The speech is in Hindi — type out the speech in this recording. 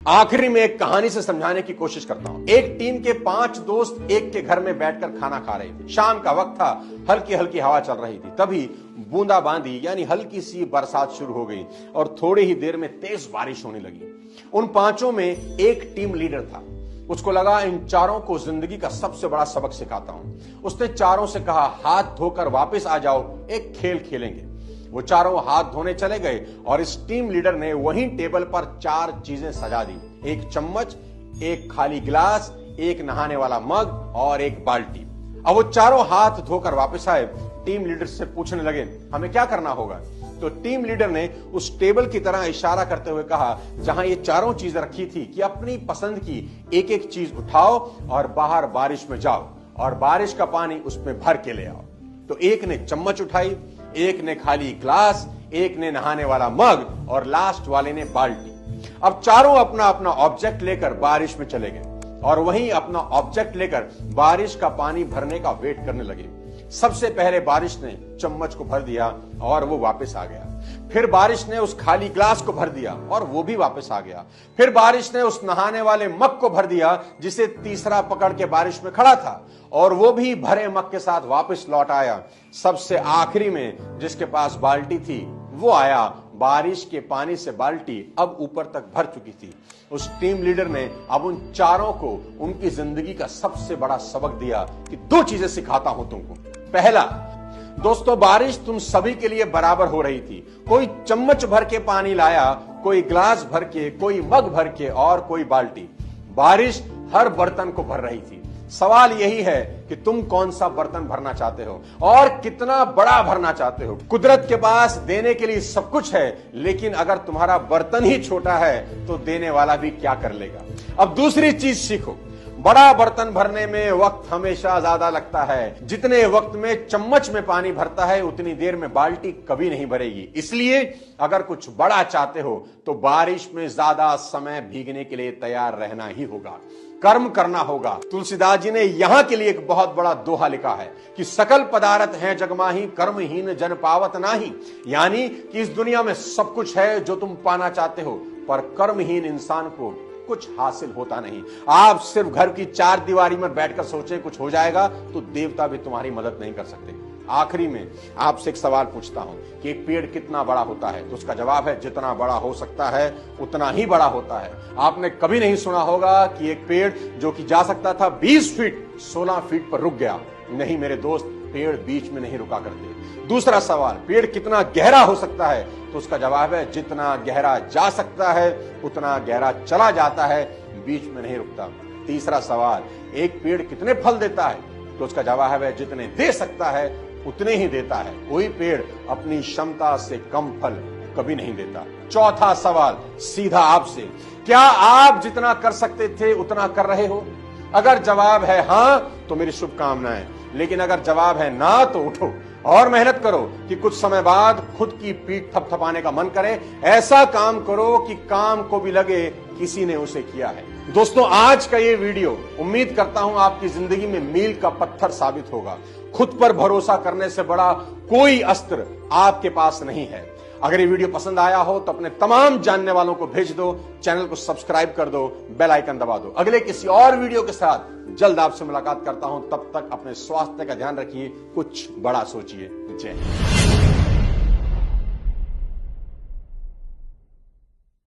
आखिरी में एक कहानी से समझाने की कोशिश करता हूं। एक टीम के 5 दोस्त एक के घर में बैठकर खाना खा रहे थे। शाम का वक्त था, हल्की हल्की हवा चल रही थी। तभी बूंदाबांदी यानी हल्की सी बरसात शुरू हो गई और थोड़ी ही देर में तेज बारिश होने लगी। उन 5 में एक टीम लीडर था। उसको लगा इन चारों को जिंदगी का सबसे बड़ा सबक सिखाता हूं। उसने चारों से कहा, हाथ धोकर वापस आ जाओ, एक खेल खेलेंगे। वो चारों हाथ धोने चले गए और इस टीम लीडर ने वहीं टेबल पर 4 चीजें सजा दी। एक चम्मच, एक खाली गिलास, एक नहाने वाला मग और एक बाल्टी। अब वो चारों हाथ धोकर वापस आए। टीम लीडर से पूछने लगे, हमें क्या करना होगा? तो टीम लीडर ने उस टेबल की तरह इशारा करते हुए कहा, जहां ये चारों चीजें रखी थी, कि अपनी पसंद की एक एक चीज उठाओ और बाहर बारिश में जाओ और बारिश का पानी उसमें भर के ले आओ। तो एक ने चम्मच उठाई, एक ने खाली ग्लास, एक ने नहाने वाला मग और लास्ट वाले ने बाल्टी। अब चारों अपना अपना ऑब्जेक्ट लेकर बारिश में चले गए और वहीं अपना ऑब्जेक्ट लेकर बारिश का पानी भरने का वेट करने लगे। सबसे पहले बारिश ने चम्मच को भर दिया और वो वापस आ गया। फिर बारिश ने उस खाली ग्लास को भर दिया और वो भी वापस आ गया। फिर बारिश ने उस नहाने वाले मग को भर दिया, जिसे तीसरा पकड़ के बारिश में खड़ा था, और वो भी भरे मग के साथ वापस लौट आया। सबसे आखिरी में जिसके पास बाल्टी थी वो आया। बारिश के पानी से बाल्टी अब ऊपर तक भर चुकी थी। उस टीम लीडर ने अब उन चारों को उनकी जिंदगी का सबसे बड़ा सबक दिया कि 2 चीजें सिखाता हूं तुमको। पहला, दोस्तों, बारिश तुम सभी के लिए बराबर हो रही थी। कोई चम्मच भर के पानी लाया, कोई ग्लास भर के, कोई मग भर के और कोई बाल्टी। बारिश हर बर्तन को भर रही थी। सवाल यही है कि तुम कौन सा बर्तन भरना चाहते हो और कितना बड़ा भरना चाहते हो। कुदरत के पास देने के लिए सब कुछ है, लेकिन अगर तुम्हारा बर्तन ही छोटा है तो देने वाला भी क्या कर लेगा। अब दूसरी चीज सीखो। बड़ा बर्तन भरने में वक्त हमेशा ज्यादा लगता है। जितने वक्त में चम्मच में पानी भरता है, उतनी देर में बाल्टी कभी नहीं भरेगी। इसलिए अगर कुछ बड़ा चाहते हो तो बारिश में ज्यादा समय भीगने के लिए तैयार रहना ही होगा, कर्म करना होगा। तुलसीदास जी ने यहां के लिए एक बहुत बड़ा दोहा लिखा है कि सकल पदार्थ हैं जगमाही, कर्महीन जन पावत नाही। यानी कि इस दुनिया में सब कुछ है जो तुम पाना चाहते हो, पर कर्महीन इंसान को कुछ हासिल होता नहीं। आप सिर्फ घर की 4 दीवारी में बैठकर सोचें कुछ हो जाएगा, तो देवता भी तुम्हारी मदद नहीं कर सकते। आखिरी में आपसे एक सवाल पूछता हूं कि एक पेड़ कितना बड़ा होता है? तो उसका जवाब है, जितना बड़ा हो सकता है उतना ही बड़ा होता है। आपने कभी नहीं सुना होगा कि एक पेड़ जो कि जा सकता था 20 फीट 16 फीट पर रुक गया। नहीं मेरे दोस्त, पेड़ बीच में नहीं रुका करते। दूसरा सवाल, पेड़ कितना गहरा हो सकता है? तो उसका जवाब है, जितना गहरा जा सकता है उतना गहरा चला जाता है, बीच में नहीं रुकता। तीसरा सवाल, एक पेड़ कितने फल देता है? तो उसका जवाब है, जितने दे सकता है उतने ही देता है। कोई पेड़ अपनी क्षमता से कम फल कभी नहीं देता। चौथा सवाल सीधा आपसे, क्या आप जितना कर सकते थे उतना कर रहे हो? अगर जवाब है हां तो मेरी शुभकामनाएं, लेकिन अगर जवाब है ना तो उठो और मेहनत करो कि कुछ समय बाद खुद की पीठ थपथपाने का मन करे। ऐसा काम करो कि काम को भी लगे किसी ने उसे किया है। दोस्तों, आज का ये वीडियो उम्मीद करता हूं आपकी जिंदगी में मील का पत्थर साबित होगा। खुद पर भरोसा करने से बड़ा कोई अस्त्र आपके पास नहीं है। अगर ये वीडियो पसंद आया हो तो अपने तमाम जानने वालों को भेज दो, चैनल को सब्सक्राइब कर दो, बेल आइकन दबा दो। अगले किसी और वीडियो के साथ जल्द आपसे मुलाकात करता हूं। तब तक अपने स्वास्थ्य का ध्यान रखिए, कुछ बड़ा सोचिए। जय हिंद।